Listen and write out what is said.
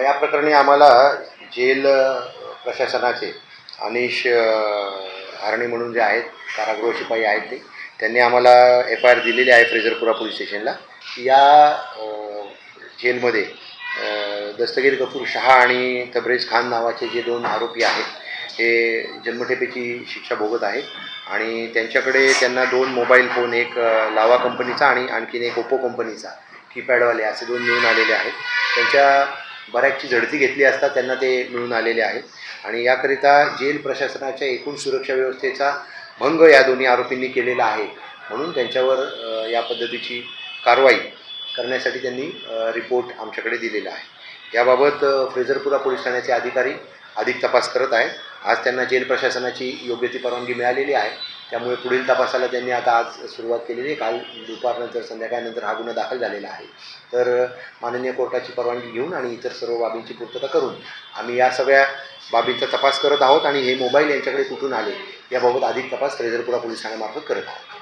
या प्रकरणी आम्हाला जेल प्रशासनाचे अनिश हरणे म्हणून जे आहेत कारागृह शिपाई आहेत त्यांनी आम्हाला FIR दिलेली आहे फ्रेझरपुरा पोलीस स्टेशनला. या जेलमध्ये दस्तगीर गफूर शहा आणि तबरेज खान नावाचे जे 2 आरोपी आहेत हे जन्मठेपेची शिक्षा भोगत आहेत आणि त्यांच्याकडे त्यांना 2 मोबाईल फोन, एक लावा कंपनीचा आणि आणखीन एक ओप्पो कंपनीचा कीपॅडवाले असे 2 मिळून आलेले आहेत. त्यांच्या बऱ्याचची झडती घेतली असता त्यांना ते मिळून आलेले आहेत आणि याकरिता जेल प्रशासनाच्या एकूण सुरक्षा व्यवस्थेचा भंग या दोन्ही आरोपींनी केलेला आहे. म्हणून त्यांच्यावर या पद्धतीची कारवाई करण्यासाठी त्यांनी रिपोर्ट आमच्याकडे दिलेला आहे. याबाबत फ्रेझरपुरा पोलीस ठाण्याचे अधिकारी अधिक तपास करत आहेत. आज त्यांना जेल प्रशासनाची योग्य ती परवानगी मिळालेली आहे. त्यामुळे पुढील तपासाला त्यांनी आता आज सुरुवात केलेली आहे. काल दुपारनंतर संध्याकाळनंतर हा गुन्हा दाखल झालेला आहे. तर माननीय कोर्टाची परवानगी घेऊन आणि इतर सर्व बाबींची पूर्तता करून आम्ही या सगळ्या बाबींचा तपास करत आहोत आणि हे मोबाईल यांच्याकडे कुठून आले याबाबत अधिक तपास फ्रेझरपुरा पोलीस ठाण्यामार्फत करत आहोत.